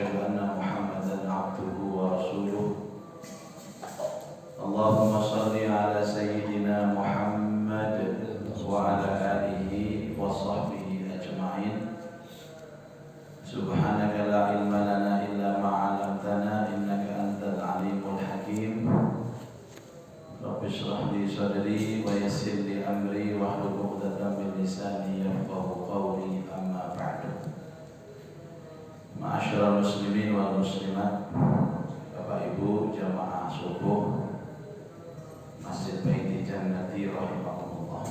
وأشهد أن محمدا عبده ورسوله اللهم صل على سيدنا محمد وعلى آله وصحبه أجمعين سبحانك لا علم لنا إلا ما علمتنا إنك أنت العليم الحكيم رب اشرح لي صدري ويسر لي أمري واحلل عقدة من لساني يفقهوا قولي أما بعد Ma'asyiral muslimin wal muslimat, Bapak Ibu jamaah subuh Masjid Baiti Jannati rahimahullah.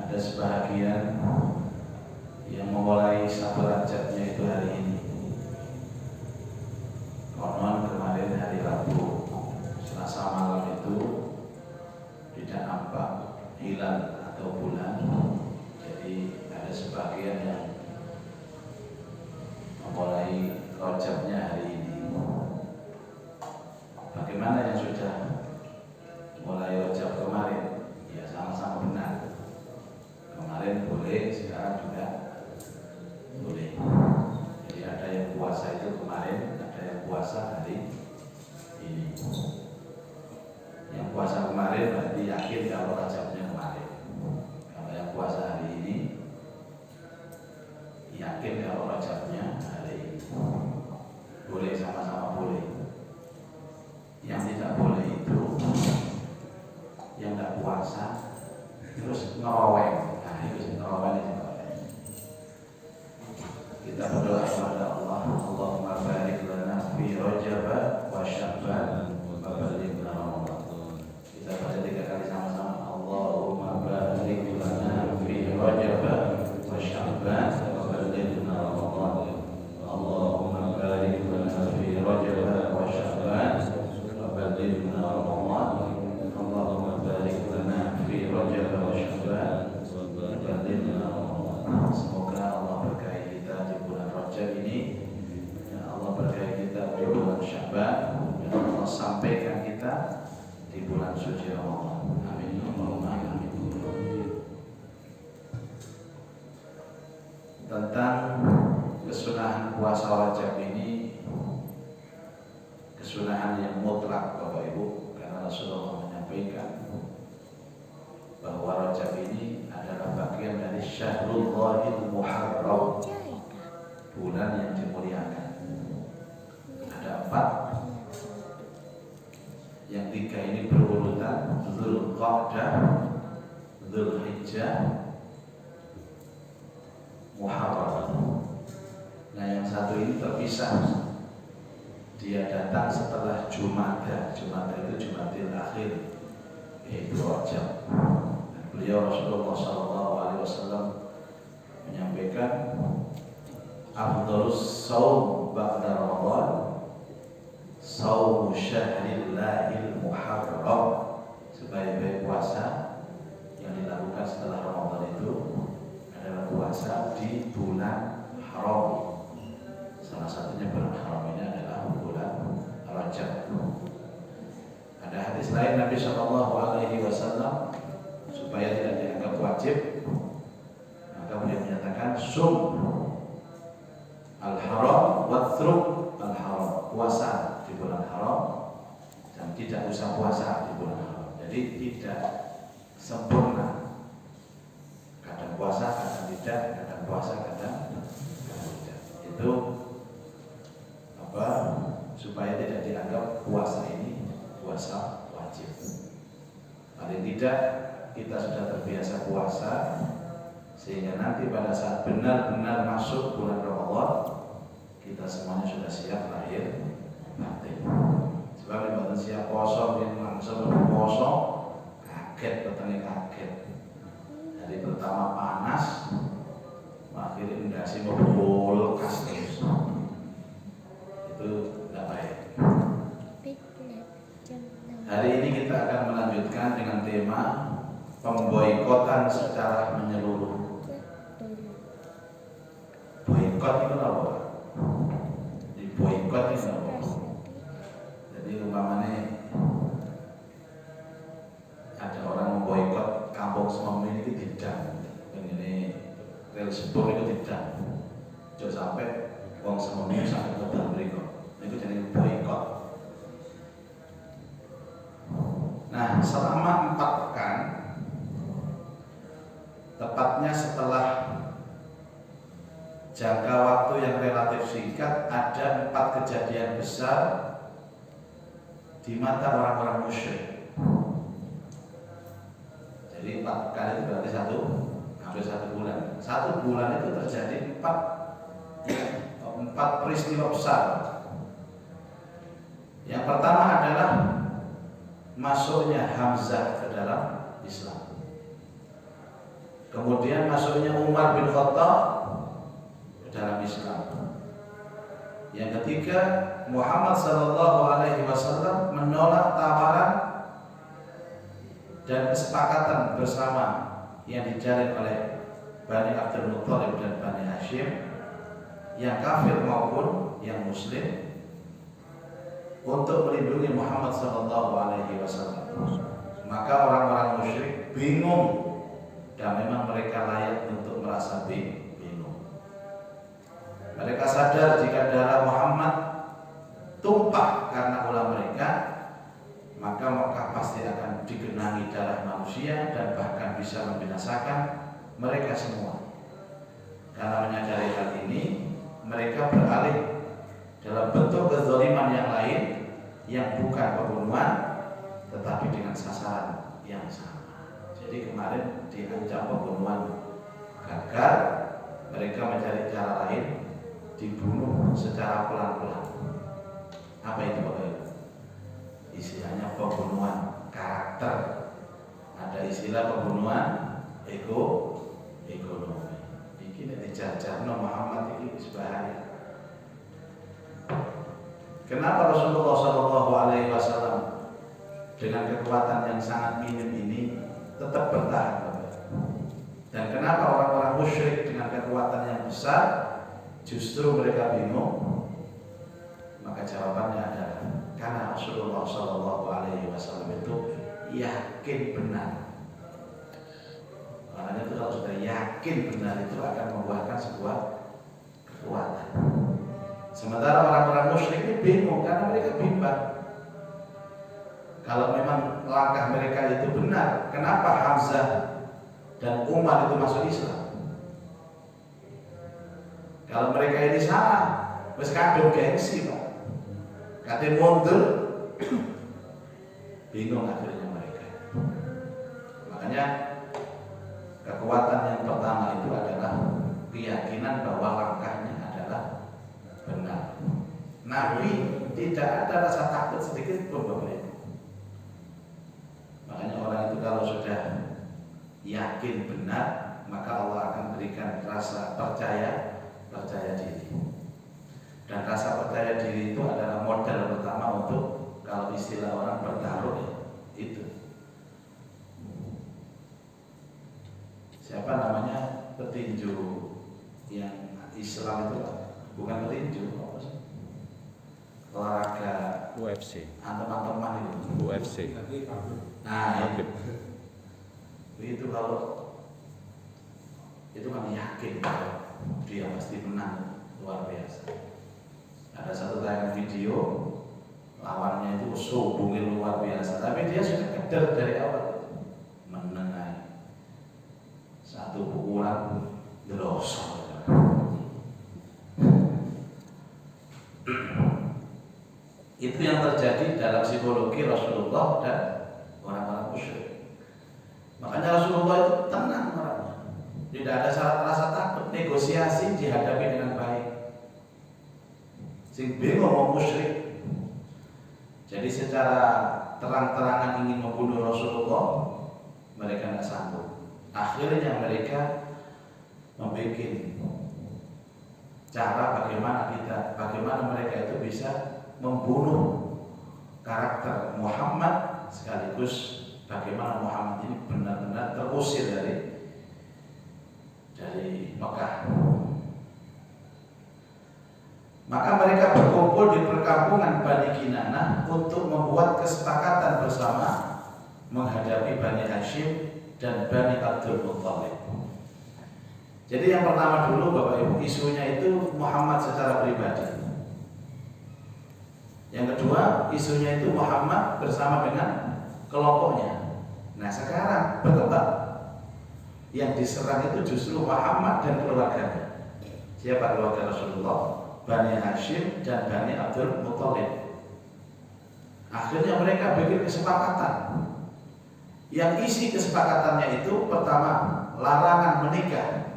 Ada sebahagian yang memulai satu Rajabnya itu hari ini. Konon kemarin hari Rabu, Selasa malam itu tidak nampak hilal atau bulan. Jadi ada sebagian yang memulai Rajabnya hari ini. Bagaimana yang sudah mulai Rajab kemarin? Ya sama-sama benar. Kemarin boleh, sekarang juga boleh. Jadi ada yang puasa itu kemarin, ada yang puasa hari ini. Yang puasa kemarin berarti yakin kalau Rajabnya kemarin. Kalau yang puasa hari ini yakin kalau Rajabnya hari ini. Boleh, sama-sama boleh. Yang tidak boleh itu yang tidak puasa terus ngeroweng. Nah itu ngeroweng itu. Kita berdoa kepada Allah, Allahumma barik lana fi Rajab wa Sya'ban wa ballighna Ramadan. Kita baca 3 kali sama-sama. Allahumma barik lana fi Rajab wa Sya'ban wa ballighna Ramadan. Allahumma barik lana fi Rajab wa Sya'ban wa ballighna Ramadan. Allahumma barik lana fi Rajab wa Sya'ban wa ballighna Ramadan. Semoga Allah berkahi kita di bulan Rajab ini. Ya Allah berkahi kita di bulan Sya'ban. Ya Allah sampaikan kita di bulan suci Ramadan. Amin. Allahumma amin. Tentang kesunahan puasa Rajab ini, kesunahan yang mutlak Bapak Ibu, karena Rasulullah menyampaikan bahwa Rajab ini adalah bagian dari Syahrullahil Muharram, bulan yang dimuliakan. Ada 4, yang 3 ini berurutan, Dzulqa'dah, Dzulhijjah, Muharram. Nah yang 1 ini terpisah. Dia datang setelah Jumadah. Jumadah itu Jumadil Akhir, yaitu Rajab. Dan beliau Rasulullah SAW menyampaikan Afdhalus shaum ba'da Ramadan shaum syahrillahil muharram. Sebaik-baik puasa yang dilakukan setelah Ramadan itu adalah puasa di bulan haram. Salah satunya bulan haram ini adalah bulan Rajab. Ada hadis lain Nabi SAW supaya tidak dianggap wajib, maka beliau menyatakan sum al-haram wathruk al-haram, puasa di bulan haram dan tidak usah puasa di bulan haram. Jadi tidak sempurna, kadang puasa, kadang tidak, kadang puasa, kadang tidak. Itu supaya tidak dianggap puasa ini puasa wajib. Paling tidak kita sudah terbiasa puasa, sehingga nanti pada saat benar-benar masuk bulan Ramadan kita semuanya sudah siap lahir batin. Sebab batin siap poso, langsung poso, kaget, petani kaget. Hari pertama panas, akhirnya endasi membol kastus. Itu tidak baik. Hari ini kita akan melanjutkan dengan tema pemboikotan secara menyeluruh. Boikot itu apa? Di boikot itu apa? Jadi umpamanya ada orang memboikot kampung Semem ini tidak, ini rel sepur itu tidak. Jangan sampai wong semono sampai modal mriku. Niku jenenge boikot. Nah, selama 4 pekan, tepatnya setelah jangka waktu yang relatif singkat, ada 4 kejadian besar di mata orang-orang musyrik. Jadi 4 kali itu berarti hampir 1 bulan. 1 bulan itu terjadi 4 peristiwa besar. Yang pertama adalah masuknya Hamzah ke dalam Islam. Kemudian masuknya Umar bin Khattab ke dalam Islam. Yang ketiga, Muhammad sallallahu alaihi wasallam menolak tawaran dan kesepakatan bersama yang dijalin oleh Bani Abdul Muthalib dan Bani Hashim, yang kafir maupun yang muslim, untuk melindungi Muhammad sallallahu alaihi wasallam. Maka orang-orang musyrik bingung, dan memang mereka layak untuk merasa bingung. Mereka sadar jika darah Muhammad tumpah karena ulah mereka, maka Mekah pasti akan digenangi darah manusia dan bahkan bisa membinasakan mereka semua. Karena menyadari hal ini, mereka beralih dalam bentuk kezaliman yang lain yang bukan pembunuhan tetapi dengan sasaran yang sama. Jadi kemarin diancam pembunuhan gagal, mereka mencari cara lain, dibunuh secara pelan-pelan. Apa itu Bapak Ibu? Istilahnya pembunuhan karakter. Ada istilah pembunuhan ekonomi. Ini dijajarno Muhammad ini bahaya. Kenapa Rasulullah Shallallahu Alaihi Wasallam dengan kekuatan yang sangat minim ini tetap bertahan, Bapak? Dan kenapa orang-orang musyrik dengan kekuatan yang besar justru mereka bingung? Maka jawabannya adalah karena Rasulullah Shallallahu Alaihi Wasallam itu yakin benar. Makanya itu kalau sudah yakin benar itu akan membuahkan sebuah kekuatan. Sementara orang-orang musyrik ini bingung karena mereka bimbang. Kalau memang langkah mereka itu benar, kenapa Hamzah dan Umar itu masuk Islam? Kalau mereka ini salah, wis kadung gengsi, Pak. Kate mundur, bingung akhirnya mereka. Makanya kekuatan yang pertama itu adalah keyakinan bahwa langkahnya adalah benar. Nabi tidak ada rasa takut sedikit pun, Bapak Ibu. Makanya orang itu kalau sudah yakin benar, maka Allah akan berikan rasa percaya diri. Dan rasa percaya diri itu adalah modal pertama untuk, kalau istilah orang, bertaruh itu. Siapa namanya petinju yang Islam itu? Bukan petinju, apa sih? Olahraga UFC. Teman-teman itu. UFC. Nah, itu kalau itu kan yakin bahwa dia pasti menang, luar biasa. Ada satu tayangan video, lawannya itu sombongnya luar biasa, tapi dia sudah keder dari awal, menengai satu pukulan delosor. Itu yang terjadi dalam psikologi Rasulullah dan orang-orang musyrik. Makanya Rasulullah itu tenang orangnya, tidak ada rasa takut, negosiasi dihadapi dengan baik. Sing bingung mau musyrik. Jadi secara terang-terangan ingin membunuh Rasulullah, mereka tidak sanggup. Akhirnya mereka membuat cara bagaimana mereka itu bisa membunuh karakter Muhammad, sekaligus bagaimana Muhammad ini benar-benar terusir dari Mekah. Maka mereka berkumpul di perkampungan Bani Kinanah untuk membuat kesepakatan bersama menghadapi Bani Hashim dan Bani Abdul Muthalib. Jadi yang pertama dulu Bapak Ibu, isunya itu Muhammad secara pribadi. Yang kedua, isunya itu Muhammad bersama dengan kelompoknya. Nah sekarang berkembang, yang diserang itu justru Muhammad dan keluarganya. Siapa keluarga Rasulullah? Bani Hashim dan Bani Abdul Muthalib. Akhirnya mereka bikin kesepakatan. Yang isi kesepakatannya itu pertama, larangan menikah.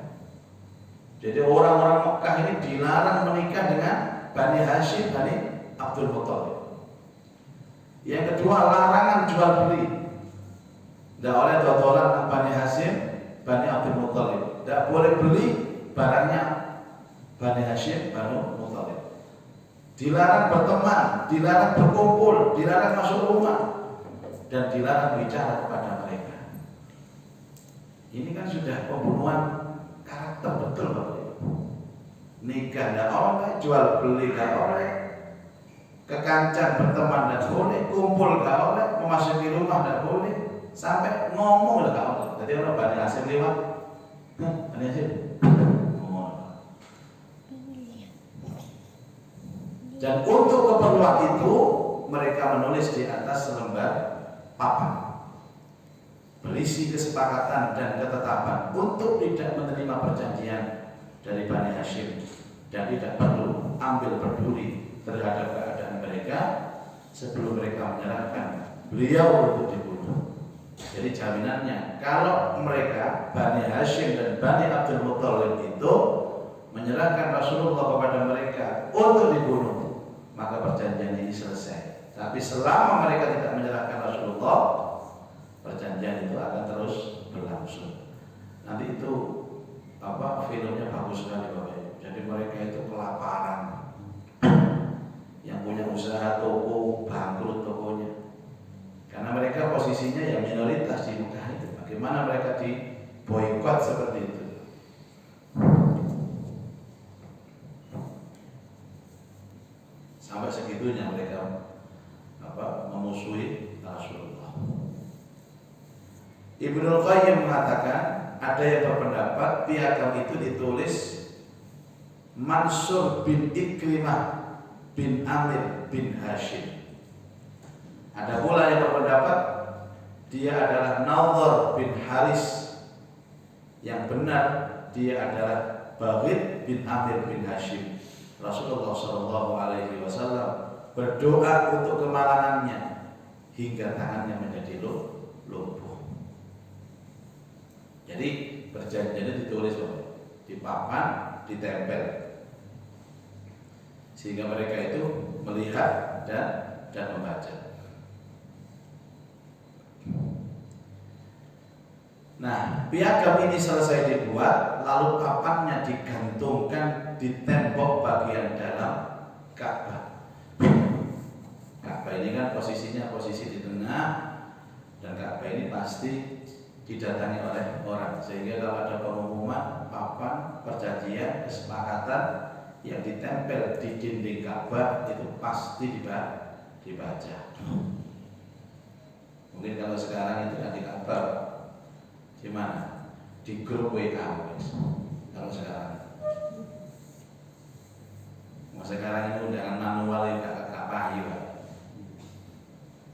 Jadi orang-orang Mekah ini dilarang menikah dengan Bani Hashim, Bani Abdul Muthalib. Yang kedua, larangan jual beli. Tidak oleh dodolan Bani Hashim, Bani Abdul Muthalib. Tidak boleh beli barangnya Bani Hashim, Bani Muthalib. Dilarang berteman, dilarang berkumpul, dilarang masuk rumah, dan dilarang bicara kepada mereka. Ini kan sudah pembunuhan karakter betul Bapak Ibu. Nikah tidak oleh, jual beli tidak oleh, kekancan berteman tidak boleh, kumpul tidak oleh, memasuki rumah tidak boleh, sampai ngomong tidak boleh. Jadi orang Bani Hashim lewat, Bani Hashim ngomong. Dan untuk keperluan itu mereka menulis di atas selembar papan berisi kesepakatan dan ketetapan untuk tidak menerima perjanjian dari Bani Hashim dan tidak perlu ambil peduli terhadap keadaan mereka sebelum mereka menyerahkan beliau untuk dibunuh. Jadi jaminannya kalau mereka Bani Hashim dan Bani Abdul Muthalib itu menyerahkan Rasulullah kepada mereka untuk dibunuh, maka perjanjian ini selesai. Tapi selama mereka tidak menyerahkan Rasulullah, perjanjian itu akan terus berlangsung. Nanti itu filmnya bagus sekali Bapak Ibu. Jadi mereka itu kelaparan, yang punya usaha toko bangkrut tokonya, karena mereka posisinya yang minoritas di Mekah itu. Bagaimana mereka diboikot seperti itu? Sampai segitunya mereka memusuhi Rasulullah. Ibnul Qayyim mengatakan ada yang berpendapat piagam itu ditulis Mansur bin Ikrimah bin Amir bin Hashim. Ada pula yang berpendapat dia adalah Nadhr bin Haris. Yang benar dia adalah Baghid bin Amir bin Hashim. Rasulullah SAW berdoa untuk kemalangannya hingga tangannya menjadi lumpuh. Jadi perjanjiannya ditulis di papan, ditempel, sehingga mereka itu melihat dan membaca. Nah, piagam ini selesai dibuat, lalu papannya digantungkan di tembok bagian dalam Ka'bah. Ka'bah ini kan posisinya posisi di tengah, dan Ka'bah ini pasti didatangi oleh orang, sehingga kalau ada pengumuman papan perjanjian kesepakatan yang ditempel di dinding Ka'bah itu pasti dibaca. Mungkin kalau sekarang itu kan di Ka'bah, di mana? Di grup WA. Kalau sekarang, sekarang ini undangan manual yang gak payu,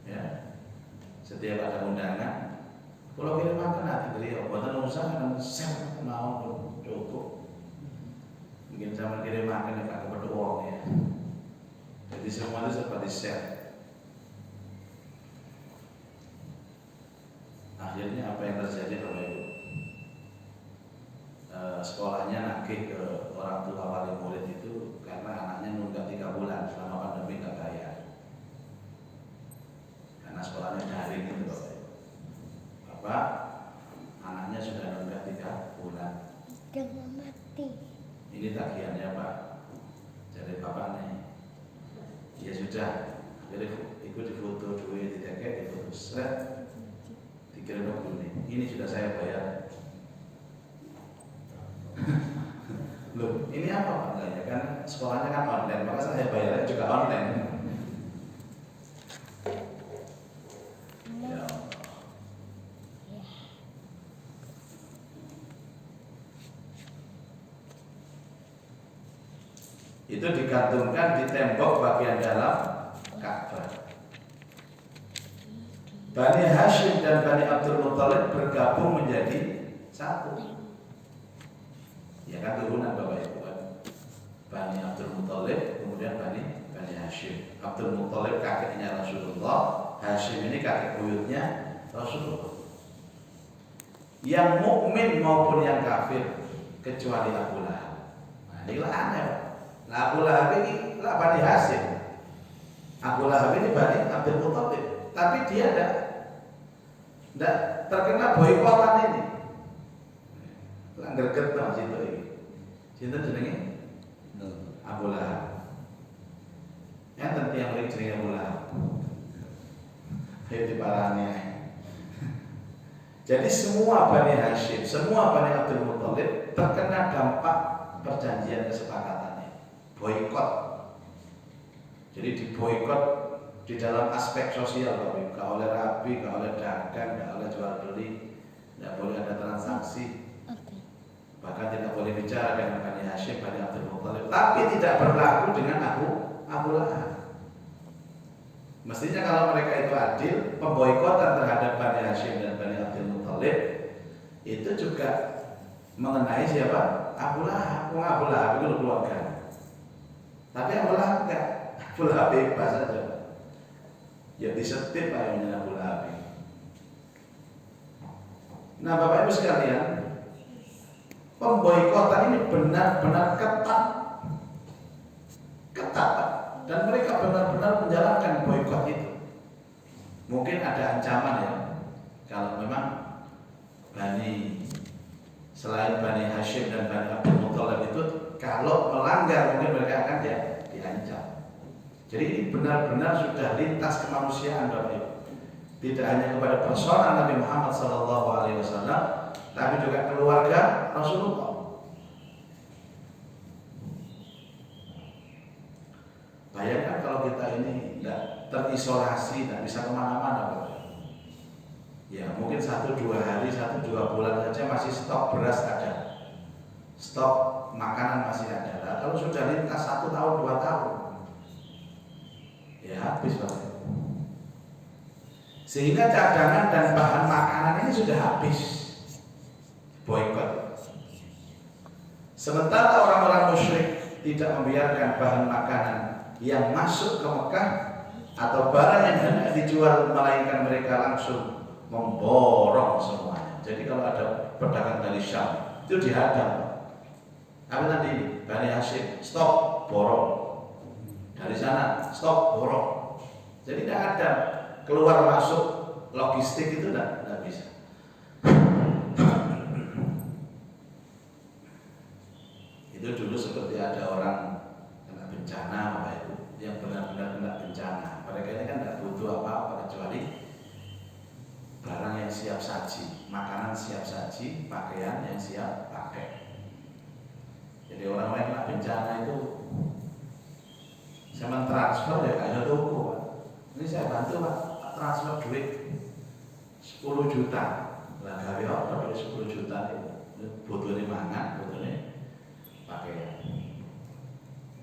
ya. Setiap ada undangan, kalau kirim makan nanti beliau, buatan usaha kan share mau cukup. Mungkin zaman kirim makan yang gak kepada uang ya. Jadi semua itu seperti share. Akhirnya apa yang terjadi Bapak Ibu? Sekolahnya nagih ke orang tua wali murid itu karena anaknya nunggak 3 bulan selama pandemi nggak bayar. Karena sekolahnya daring itu Bapak Ibu. Bapak anaknya sudah nunggak 3 bulan. Jangan mati. Ini tagihannya Pak. Jadi bapaknya, ya sudah. Jadi ikut difoto duit, ditekek, difoto set, dikirim ke ini sudah saya bayar. Loh, ini apa Pak? Enggak ya kan sekolahnya kan online, maka saya bayarnya juga online. Ya Allah. itu digantungkan di tembok bagian dalam Ka'bah. Bani Hashim dan Bani Abdul Muthalib bergabung menjadi satu. Ya kan turunan Bapak Ibu kan. Bani Abdul Muthalib kemudian Bani Hashim. Abdul Muthalib kakeknya Rasulullah, Hashim ini kakek buyutnya Rasulullah. Yang mukmin maupun yang kafir kecuali Abu Lahab. Nah, inilah aneh. Nah, Abu Lahab ini lah Bani Hashim. Abu Lahab ini Bani Abdul Muthalib, tapi dia tidak terkena boikotan ini. Langgar ketang situ ini. Sinten jenenge? Abu Lahab. Yang tentu yang paling jenenge Abu Lahab. Itu parahnya. Jadi semua Bani Hashim, semua Bani Abdul Muthalib terkena dampak perjanjian kesepakatannya. Boikot. Jadi diboikot di dalam aspek sosial, Bapak. Gak oleh rabi, gak oleh dagang, gak oleh jual beli, gak boleh ada transaksi. Bahkan tidak boleh bicara dengan Bani Hashim, Bani Abdul Muthalib. Tapi tidak berlaku dengan Abu Lahab. Mestinya kalau mereka itu adil, pemboikotan terhadap Bani Hashim dan Bani Abdul Muthalib itu juga mengenai siapa? Abu Lahab. Abu Lahab itu keluarga. Tapi Abu Lahab enggak. Abu Lahab bebas saja. Ya disetip ayamnya Abu Lahab. Nah, Bapak Ibu sekalian, pemboikotan ini benar-benar ketat, dan mereka benar-benar menjalankan boikot itu. Mungkin ada ancaman ya, kalau memang selain Bani Hashim dan Bani Abdul Muthalib itu kalau melanggar mungkin mereka akan diancam. Jadi ini benar-benar sudah lintas kemanusiaan, Bapak Ibu. Tidak hanya kepada personal Nabi Muhammad SAW, tapi juga keluarga Rasulullah. Bayangkan kalau kita ini tidak terisolasi, tidak bisa kemana-mana, Bapak. Ya mungkin 1-2 hari, 1-2 bulan saja masih stok beras ada, stok makanan masih ada. Nah, kalau sudah lintas 1 tahun, 2 tahun, ya habis, Bapak. Sehingga cadangan dan bahan makanan ini sudah habis. Boikot. Sementara orang-orang musyrik tidak membiarkan bahan makanan yang masuk ke Mekah atau barang yang hendak dijual, melainkan mereka langsung memborong semuanya. Jadi kalau ada pedagang dari Syam itu dihadang. Apa tadi? Bani Hashim, stop, borong. Dari sana, stop, borong. Jadi tidak ada keluar masuk logistik itu tidak bisa. Itu dulu seperti ada orang kena bencana, Bapak Ibu, yang benar-benar kena bencana. Mereka ini kan tidak butuh apa-apa kecuali barang yang siap saji, makanan siap saji, pakaian yang siap pakai. Jadi orang-orang yang kena bencana itu saya mentransfer ya kayak toko, Pak. Ini saya bantu, Pak, transfer duit 10 juta. Lah gawe apa dari 10 juta itu? Butuhnya mangan, butuhnya pakaian.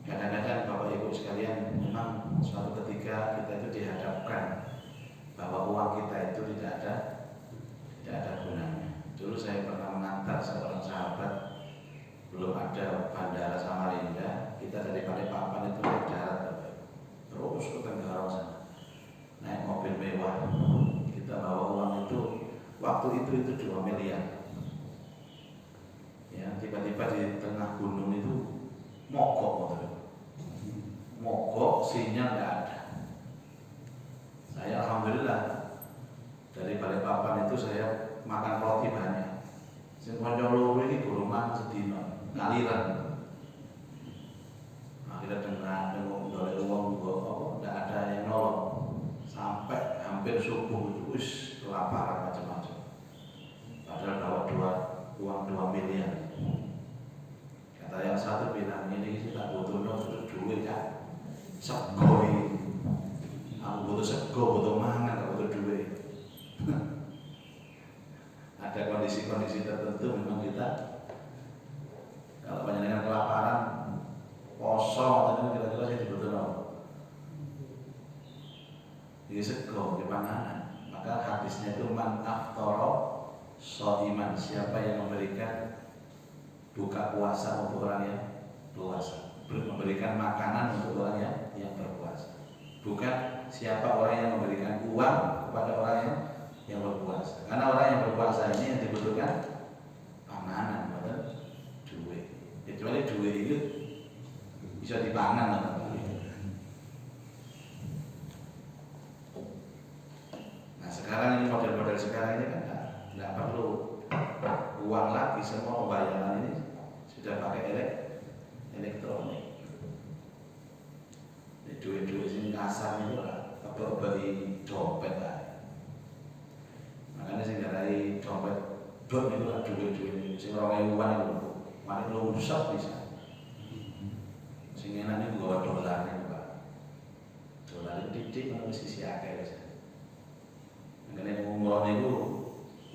Kadang-kadang Bapak Ibu sekalian, memang suatu ketika kita itu dihadapkan bahwa uang kita itu tidak ada gunanya. Dulu saya pernah mengantar seorang sahabat, belum ada bandara Samarinda, kita dari Balikpapan itu naik darat, terus ke Tenggarong sana, naik mobil mewah, kita bawa uang itu, waktu itu 2 miliar. Ya, tiba-tiba di tengah gunung itu mogok, sinyal nggak ada. Saya alhamdulillah dari Balikpapan itu saya makan roti banyak. Sing kanca loro iki golongan sedina ngaliran. Akhirnya dengan dolek uang apa nggak ada yang nolong sampai hampir subuh wis kelaparan macam-macam. Padahal bawa uang 2 miliar. Kata yang satu bilang ini kita butuh duit ya, segoi. Aku butuh sego, butuh mangan, gak butuh duit. Ada kondisi-kondisi tertentu memang kita kalau panjenengan kelaparan, kosong man aftara shaiman, siapa yang memberikan buka puasa untuk orang yang puasa, memberikan makanan untuk orang yang berpuasa. Bukan siapa orang yang memberikan uang kepada orang yang berpuasa. Karena orang yang berpuasa ini yang dibutuhkan panganan, bukan duit. Kecuali duit itu bisa dipangan. Nah sekarang ini model-model sekarang ini kan nggak perlu uang lagi, semua pembayaran ini sudah pakai elektronik. Duit-duit ini kasar itu lah, apa beli dompet lah. Makanya sih ngarai dompet dot itu lah duit-duit ini. Sing orang ewan itu, mari lo rusak bisa. Sing enak ini gua dolar ini pak. Dolar itu titik mana sisi akeh bisa. Makanya umroh itu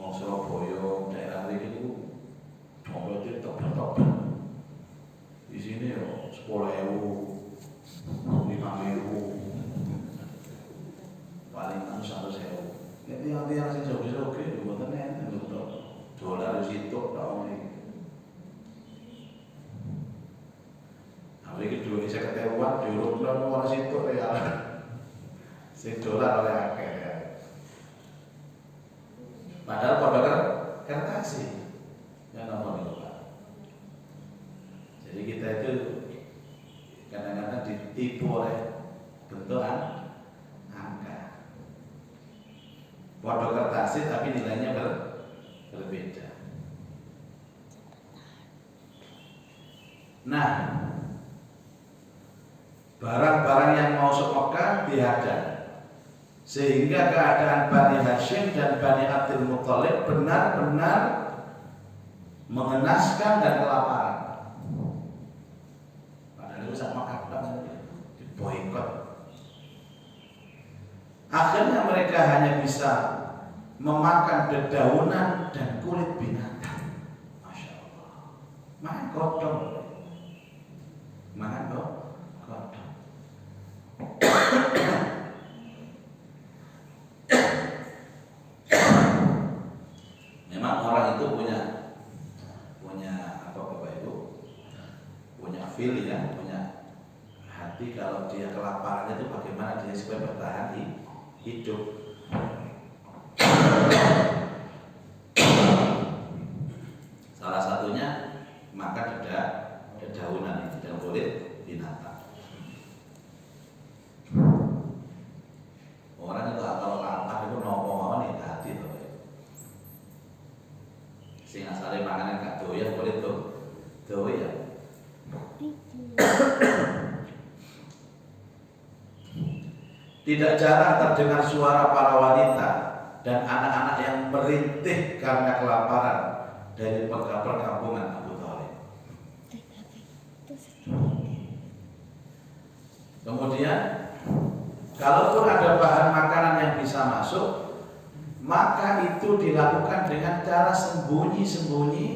mau Surabaya daerah itu dompet itu top. Di sini yo 10.000. 5.000 paling kan 100.000. Nek tiang-tiang sing joge-joge yo mboten enten lho. Dolar situ tok iki. Awake iki duwe 50.000 diurutno ora situ real. Sing dolar oleh akeh ya. Padahal pada kertas sih. Ya napa niku Pak. Jadi kita itu kadang-kadang ditipu oleh bentuk angka. Podo kertas tapi nilainya berbeda. Nah, barang-barang yang mau Mekah dihadang, sehingga keadaan Bani Hashim dan Bani Abdul Muthalib benar-benar mengenaskan dan kelaparan. Sama kapan diboikot. Akhirnya mereka hanya bisa memakan dedaunan dan kulit binatang. Masya Allah. Makan kodok. Memang orang itu punya apa Bapak Ibu? Punya feel ya, hati kalau dia kelaparan itu bagaimana dia supaya bertahan hidup. Salah satunya makan dedaunan itu dan kulit binatang. Orang itu kalau lapar itu nopo mawon ya hati to. Sing asale panganan gak doyan kulit doyan. Tidak jarang terdengar suara para wanita dan anak-anak yang merintih karena kelaparan dari perkampungan Abu Thalib. Kemudian, kalaupun ada bahan makanan yang bisa masuk, maka itu dilakukan dengan cara sembunyi-sembunyi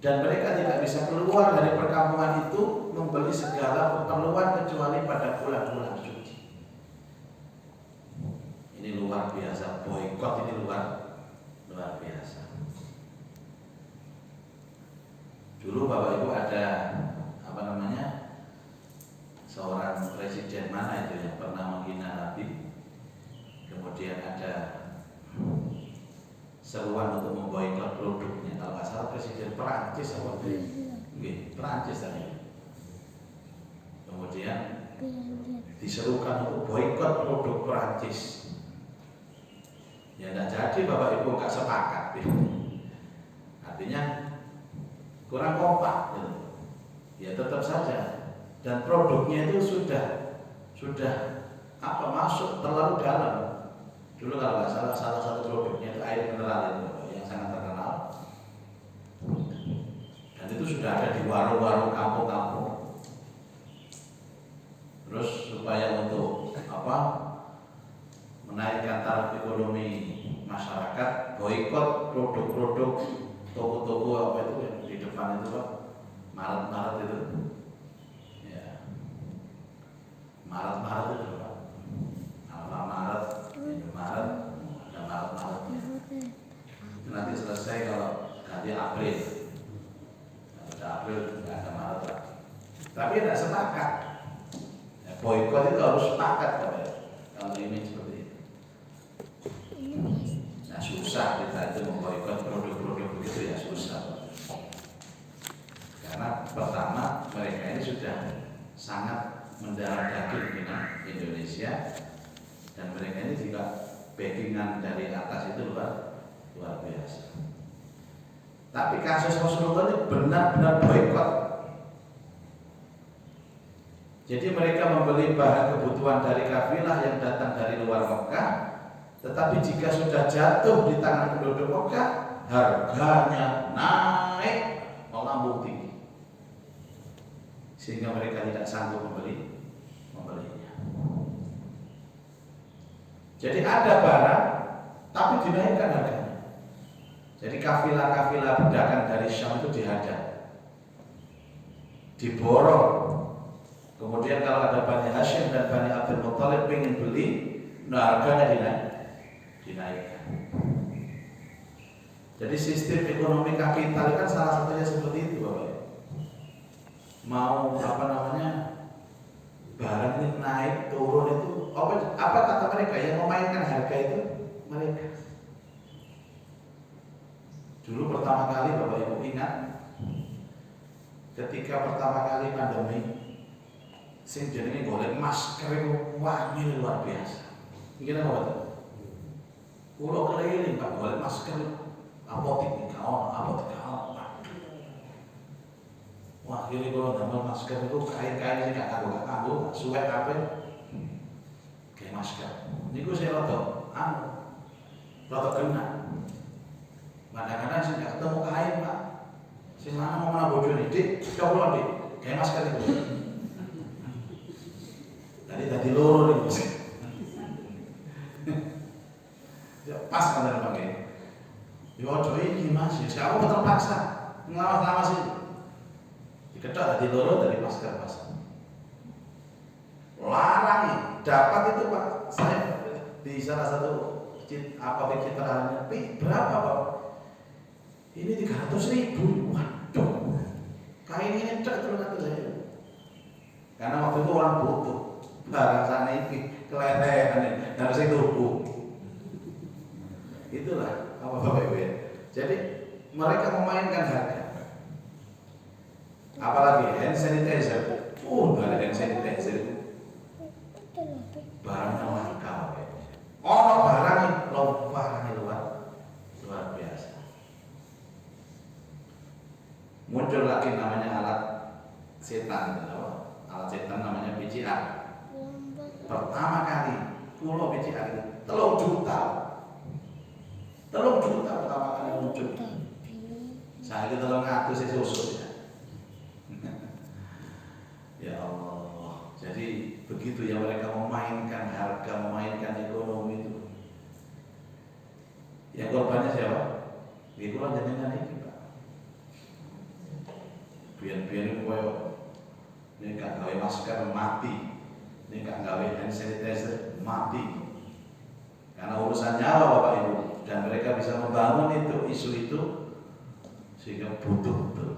dan mereka tidak bisa keluar dari perkampungan itu membeli segala keperluan kecuali pada bulan-bulan suci. Ini luar biasa, boikot ini luar biasa. Dulu Bapak Ibu ada seorang presiden mana itu yang pernah menghina Nabi, kemudian ada seruan untuk memboikot produknya. Kalau nggak salah presiden Perancis Perancis tadi. Kemudian diserukan untuk boikot produk Perancis. Ya tidak jadi Bapak Ibu nggak sepakat. Artinya kurang kompak gitu. Ya tetap saja. Dan produknya itu sudah masuk terlalu dalam. Dulu kalau nggak salah satu produknya itu air mineral itu yang sangat terkenal. Dan itu sudah ada di warung-warung kampung-kampung. Terus supaya untuk menaikkan taraf ekonomi masyarakat, boikot produk-produk toko-toko itu yang di depan itu Pak, Maret itu. Maret itu Pak. Alfamaret, Indomaret, ada Maret. Tapi tidak sepakat. Ya, boykot itu harus sepakat kalau ini seperti itu. Nah susah kita itu memboikot produk-produk begitu ya susah. Karena pertama mereka ini sudah sangat mendarah daging dengan Indonesia dan mereka ini juga backingan dari atas itu luar biasa. Tapi kasus Rasulullah ini benar-benar boikot. Jadi mereka membeli bahan kebutuhan dari kafilah yang datang dari luar Mekah, tetapi jika sudah jatuh di tangan penduduk Mekah, harganya naik melambung tinggi, sehingga mereka tidak sanggup membelinya. Jadi ada barang, tapi dinaikkan harganya. Jadi kafilah-kafilah perdagang dari Syam itu dihadang, diborong. Kemudian kalau ada Bani Hashim dan Bani Abdul Muttalib ingin beli, nah harganya dinaikkan. Jadi sistem ekonomi kapital kan salah satunya seperti itu, Bapak. Mau barang ini naik turun itu apa kata mereka yang memainkan harga itu mereka. Dulu pertama kali Bapak Ibu ingat ketika pertama kali pandemi, sing jenenge golek masker itu wangi luar biasa. Gimana Bapak? Kulo keliling Pak golek masker apotek iki apotek. Wah, ini kalau damel masker itu kain-kain sing gak kanggo, suwek apa? Kayak masker. Niku saya rada kena. Kadang-kadang sing gak ketemu kain, Pak. Sing mana mau mana bojone, Dik, coba Dik, kayak masker itu. Tadi loro nih Mas. Ya pas kan pakai. Yo ojo iki Mas, ya aku terpaksa nglawas-lawas itu. Diketok tadi loro dari masker pas. Larang dapat itu Pak. Saya di salah satu apotek Citraannya, berapa Pak? Ini 300.000. Waduh. Kain ini cek terus kata saya. Karena waktu itu orang butuh. Barang sana ini kelelehan harus tubuh. Itulah apa Bapak Ibu ya. Jadi mereka memainkan harga. Apalagi hand sanitizer. Nggak ada hand sanitizer. Barangnya langka. Barangnya luar biasa. Muncul lagi namanya alat setan, alat setan namanya PCR. Pertama kali pulau PCR itu 3 juta. 3 juta pertama kali muncul. Saya itu 300 susu ya. Ya Allah. Jadi begitu ya mereka memainkan harga, memainkan ekonomi itu. Yang korbannya siapa? Itu lah jenengan ini Pak. Biar koyo ini gak gawe masker mati. Ini gak gawe hand sanitizer mati. Karena urusan nyawa Bapak Ibu, dan mereka bisa membangun isu itu sehingga butuh betul.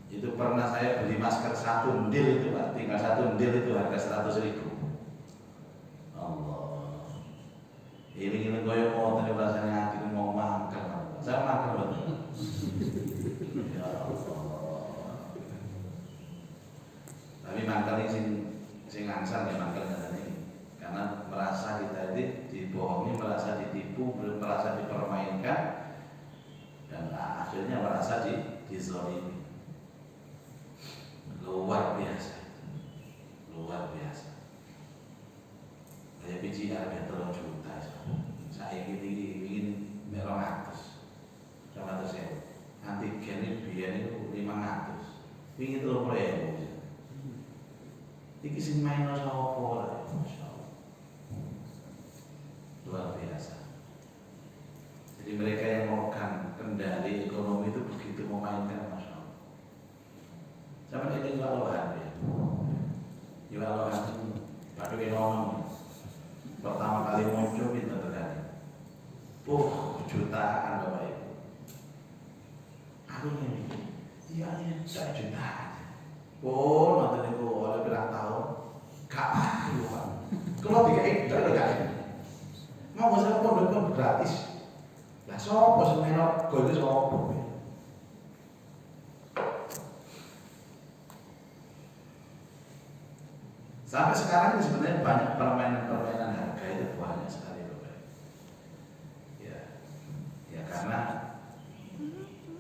Itu pernah saya beli masker 1 ndil itu Pak, tinggal 1 ndil itu harga 100.000. Allah. Ini koyo mau tadi rasanya hati mau makan. Saya makan betul. Ya Allah. Tapi mangkal ini sing ngangsal ya mangkal ini. Karena merasa kita ini dibohongi, merasa ditipu, merasa dipermainkan, dan akhirnya merasa dizalimi. Luar biasa. Kayak biji harga 3 juta. Saya ingin 200. Sama terus ya. Antigen ini biaya itu 500. Ingin 30.000. Iki sing main sapa ora, masyaallah. Luar biasa. Jadi mereka yang memegang kendali ekonomi itu begitu memainkan, masyaallah. Sama ini jualan ya. Jualan baru ekonomi. Pertama kali muncul itu terjadi. Jutaan Bapak Ibu. Aku ini, iya 1 juta. Pun nanti niku oleh pirang tahun. Gak payu, Pak. Kalau dikai tok gak. Mau saya pondok pun gratis. Lah sapa sing melok go iki sapa? Sampai sekarang ini sebenarnya banyak permainan-permainan harga itu banyak sekali, Bapak. Ya, ya karena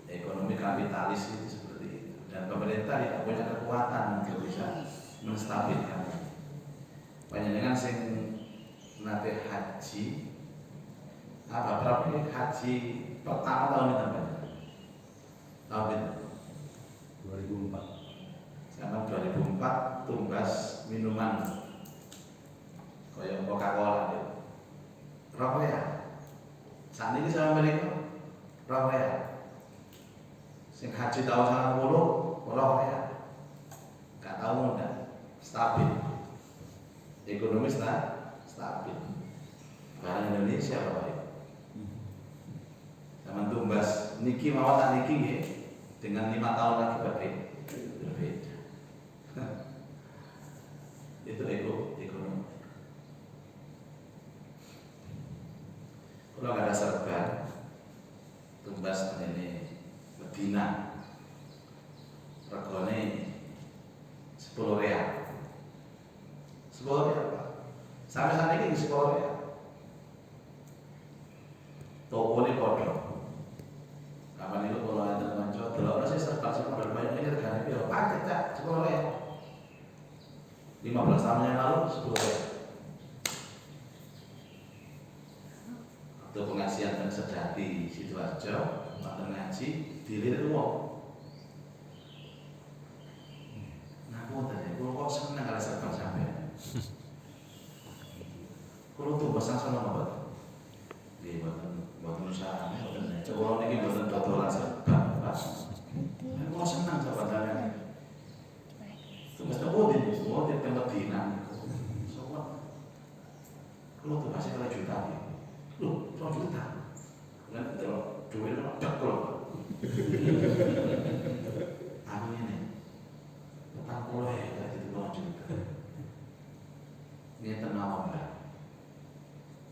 ekonomi kapitalis itu seperti itu dan pemerintah tidak punya kekuatan untuk bisa menstabilkan. Panjenengan sing nate haji apa berapa haji pertama tahun itu Pak? Tahun itu 2004. sama 2004 tumbas minuman kayak Coca-Cola itu rokok ya saat ini sama mereka rokok ya sing haji tahun 90 rokok ya gak tahu mudah stabil ekonomi stabil barang Indonesia Bapak zaman tumbas niki mawon tak niki nggih dengan 5 tahun lagi berbeda itu ekonomi. Kalau nggak ada serban, tumbas ini Medina, regane 10 real, 10 real Pak. Sampai saat ini 10 real. Toko ini podo. Kapan itu kalau ada manco, delok sih serban berbanyak ini regane piro? Paket Cak, 10 real. 15 tahun yang lalu 10 real. Waktu pengajian dan sejati Sidoarjo, waktu ngaji dilihat uang. Nah, tadi, kalau kok senang kalau serban sampai. Kalau tuh pasang sama apa? Di buatan usaha, buatan. Kalau ini buatan totolan serban, Pak. Kalau senang serban sampai. Mesti bodin tempat dinan. Soalnya, kalau tuh pasti kalau juta nih, lu 1 juta, kan kalau duit lo cekol, aku ini, 40 ya, itu 2 juta. Ini tenang apa?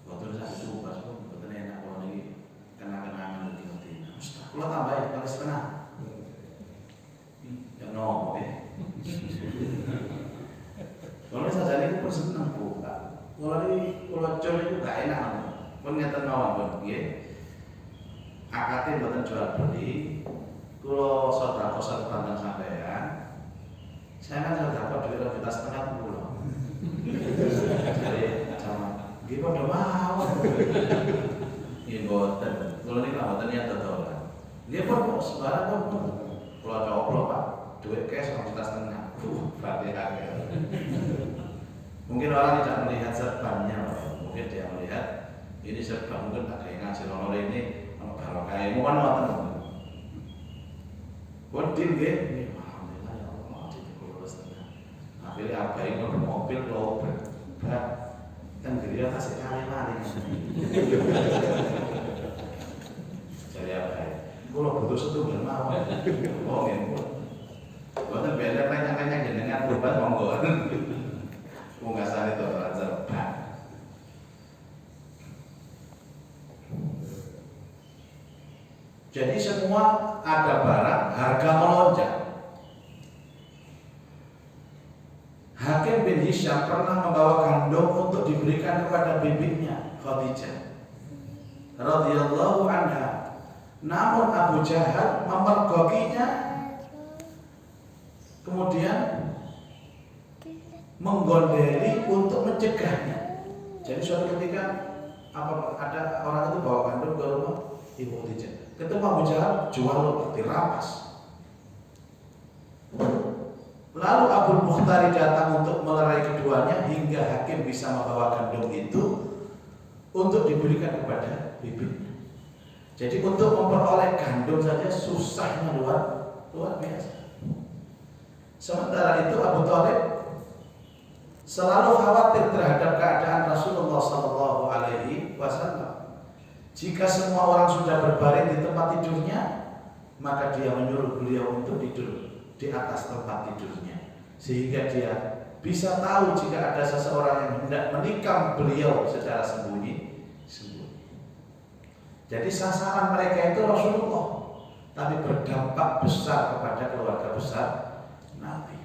Waktu saat itu pas pun betul enak kalau lagi kenangan di Medina. Kalau tambahin paling setengah, ya no, Kalau saja ini pun senang Bu. Kalau col itu gak enak, pun ngeten mawon pun, nggih. Akate mboten jual beli. Kalau sedekah tentang sampean, saya kan sedekah duit 2,5 juta pulau. Jadi sama, nggih padha mawon. Nggih mboten. Kalau niku mboten niat dodolan. Nggih pun sembarang pun. Kalau coplok Pak, duit cash 2,5 juta. Berarti agak. Mungkin orang tidak melihat serbannya, mungkin dia melihat ini serban mungkin tak kayak ngaji nomor ini barokah ini kan ngoten. Kodin nggih, alhamdulillah ya Allah di lulus tenan. Akhirnya abai mau mobil lo berat tenggiri kasih kali-kali. Jadi abai. Kalau butuh setunggal mawon. Oh nggih. Boten bener renyang-renyang jenengan berobat monggo. Pungkasan itu adalah serban. Jadi semua ada barang harga melonjak. Hakim bin Hisham pernah membawa gandum untuk diberikan kepada bibinya Khadijah radhiyallahu anha. Namun Abu Jahal memergokinya, kemudian menggondeli untuk mencegahnya. Jadi suatu ketika ada orang itu bawa gandum ke rumah Ibu Khadijah. Ketemu Abu Jahal, jual lo, dirampas. Lalu Abu Mukhtari datang untuk melerai keduanya hingga hakim bisa membawa gandum itu untuk diberikan kepada bibitnya. Jadi untuk memperoleh gandum saja susahnya luar biasa. Sementara itu Abu Thalib selalu khawatir terhadap keadaan Rasulullah Sallallahu Alaihi Wasallam. Jika semua orang sudah berbaring di tempat tidurnya, maka dia menyuruh beliau untuk tidur di atas tempat tidurnya. sehingga dia bisa tahu jika ada seseorang yang hendak menikam beliau secara sembunyi. Jadi sasaran mereka itu Rasulullah, tapi berdampak besar kepada keluarga besar Nabi.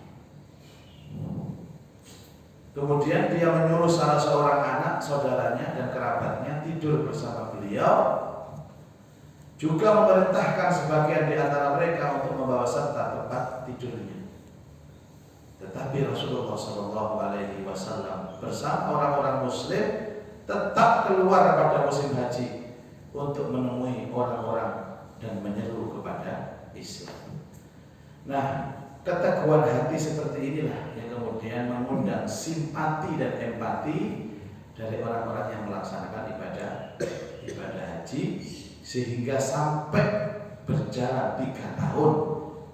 Kemudian dia menyuruh salah seorang anak saudaranya dan kerabatnya tidur bersama beliau, juga memerintahkan sebagian di antara mereka untuk membawa serta tempat tidurnya. Tetapi Rasulullah SAW bersama orang-orang Muslim tetap keluar pada musim haji untuk menemui orang-orang dan menyeru kepada Islam. Nah, keteguhan hati seperti inilah yang kemudian mengundang simpati dan empati dari orang-orang yang melaksanakan ibadah haji, sehingga sampai berjalan 3 tahun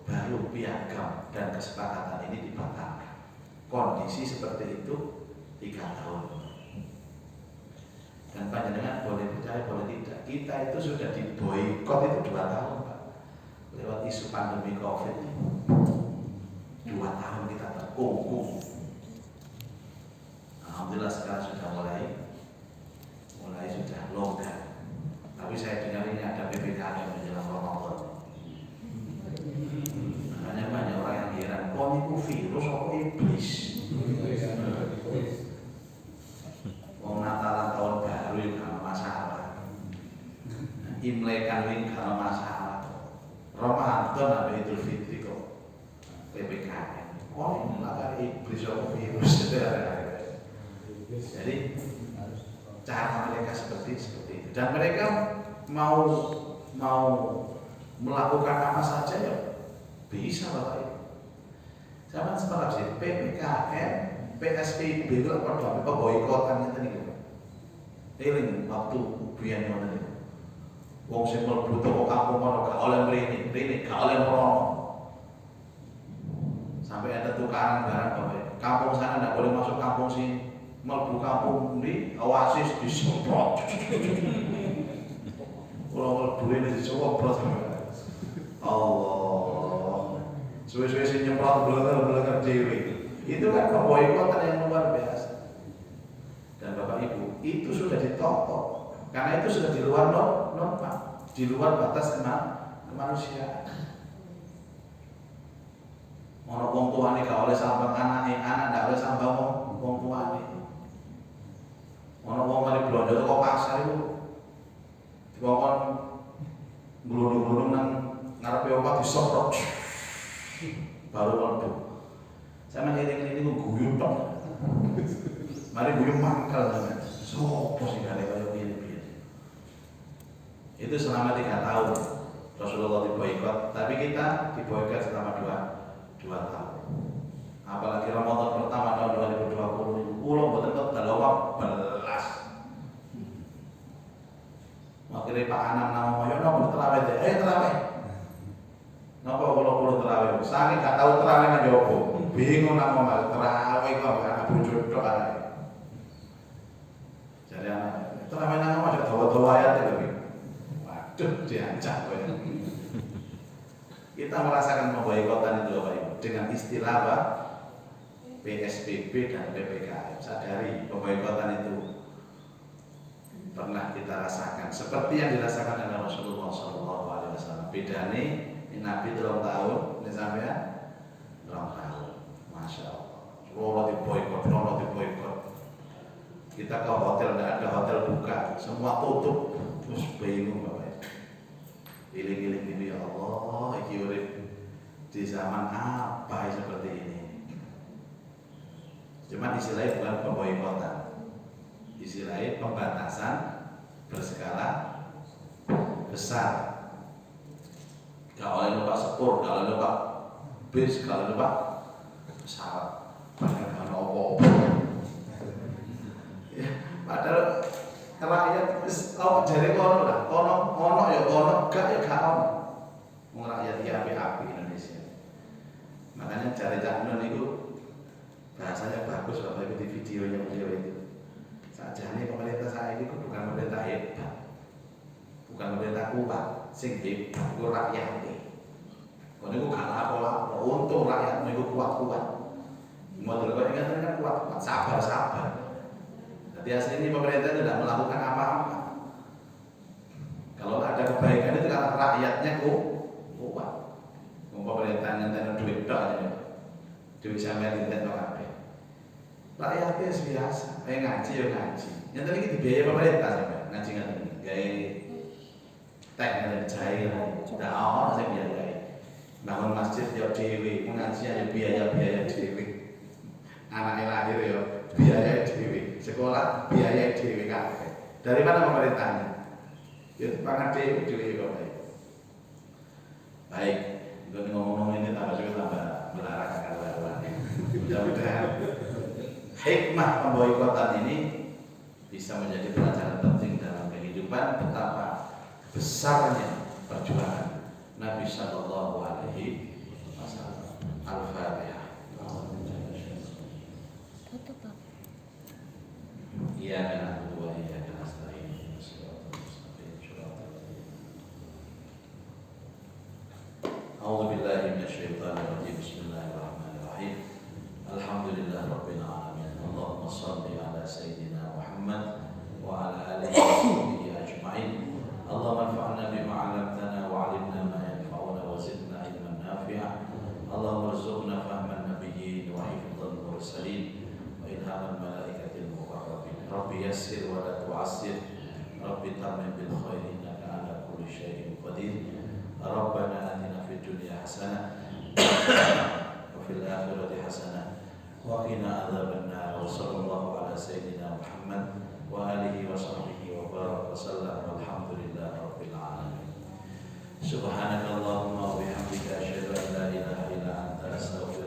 baru piagam dan kesepakatan ini dibatalkan. Kondisi seperti itu 3 tahun. Dan panjenengan boleh percaya boleh tidak, kita itu sudah diboikot itu 2 tahun Pak, lewat isu pandemi COVID. 2 tahun kita terkungkung. Alhamdulillah sekarang sudah mulai sudah longgar. Tapi saya dengar ini ada PPKM menjelang Ramadan. Makanya banyak orang yang heran, kok itu virus atau iblis? Wong Natalan tahun baru itu gak masalah. Imlek kan ini gak masalah. Ramadan atau Idul Fitri kok PPKM. Kok ini malah iblis atau virus? Jadi cara mereka seperti itu, dan mereka mau melakukan apa saja ya bisa Bapak Ibu. Zaman setelah PPKM, PSBB itu apa boikotan itu nih. Eling waktu biyen ngoten niku. Wong sing mlebu toko kampung ono gak oleh mrene, gak oleh merono. Sampai ada tukaran barang Bapak. Kampung sana ndak boleh masuk kampung sini. Mlebu kampung di Oasis disemprot. Kalau mlebu ini disemprot. Allah. Suwe-suwe sing nyemprot blenger-blenger dhewe. Itu kan pemboikotan yang luar biasa. Dan Bapak Ibu, itu sudah ditotok. Karena itu sudah di luar norma, di luar batas kemanusiaan. Ono wong tuane gak oleh sambang anake, anak gak oleh sambang wong tuane. Ono wong mari blonjo teko pasar itu dikon glundung-glundung nang ngarepe omah disoprot. Baru mlebu. Sama ngiling-ngiling niku guyu tok. Mari guyu mangkal sampean. Sopo sing gale kaya piye-piye. Itu selama 3 tahun Rasulullah diboikot, tapi kita diboikot selama 2 tahun. Apalagi Ramadan pertama tahun 2020 kula mboten ketel belas. Akhirnya Pak Anam nama yo nopo terawih deh. Terawih. Napa kula terawih? Saking gak tahu terawih nang jowo. Bingung nang omah terawih kok anak bojo tok arek. Jadi anak terawih nang omah dawa-dawa ayat lho. Waduh diancam kowe. Kita merasakan pemboikotan itu Bapak Ibu dengan istilah apa? PSBB dan PPKM. Sadari pemboikotan itu pernah kita rasakan seperti yang dirasakan oleh Rasulullah SAW. Bedane Nabi 3 tahun, ini sampean 2 tahun. Masya Allah. Kalau diboikot. Kita ke hotel, tidak ada hotel buka, semua tutup. Terus bingung Bapak. Giling-giling ini ya Allah, iki urip di zaman apa seperti ini? Cuma istilahnya bukan pemboikotan, istilahnya pembatasan berskala besar. Gak oleh numpak sepur, gak oleh numpak bis, gak oleh numpak pesawat. Padahal gak ada apa-apa. Ya, padahal rakyat jari kono lah, kono ya kono, gak ya gak ono. Rakyat ya api-api Indonesia. Makanya jari Cak Nun itu bahasanya bagus Bapak Ibu di videonya beliau itu. Sajane pemerintah saya ini bukan pemerintah hebat, bukan pemerintah kuat, sing hebat itu rakyat. Kalau itu gak lapo-lapo, untung rakyat itu kuat-kuat. Model kau ingat kan kuat, sabar. Jadi asli ini pemerintah tidak melakukan apa-apa. Kalau ada kebaikan itu karena rakyatnya kuat. Pemerintah ngenteni duit tok aja. Duit sampeyan ngenteni kabeh. Rakyatnya biasa, ngaji ya ngaji. Yang tadi kita biaya pemerintah sampai ngaji ngaji, gaya tek dan jahil, tidak orang saya biayai. Bangun masjid ya dewi, mengaji ya biaya dewi. Anaknya lahir ya biaya dewi, sekolah biaya dewi kafe. Dari mana pemerintahnya? Ya pangan dewi kok. Baik, untuk ngomong ini tambah melarang kawan-kawan. Mudah-mudahan hikmah pemboikotan ini bisa menjadi pelajaran penting dalam kehidupan betapa besarnya perjuangan Nabi Sallallahu Alaihi Wasallam. Al-Fatihah. Iya kan dua iya kan nasta'in. A'udzu billahi minasyaitonir rajim. Bismillahirrahmanirrahim. Alhamdulillah rabbil alamin. Allahumma shalli ala sayyidina Muhammad wa ala alihi wa sahbihi ajma'in. Allahumma anfa'na bima 'allamtana wa 'allimna ma yanfa'una wa zidna 'ilman nafi'a. Allahumma arzuqna fahman nabiyyin wa hifdzal mursalin wa ilhamal malaikatil muqarrabin. Rabbi yassir wa la tu'assir. Rabbi tammim bil khair innaka 'ala kulli syai'in qadir. Rabbana atina fid dunya hasanah wa fil akhirati hasanah wa qina adzabannar. Wa sallallahu ala sayyidina Muhammad wa alihi wa sahbihi wa baraka wa sallam. Walhamdulillahi rabbil alamin. Subhanakallahumma wa bihamdika asyhadu an la ilaha illa anta astaghfiruka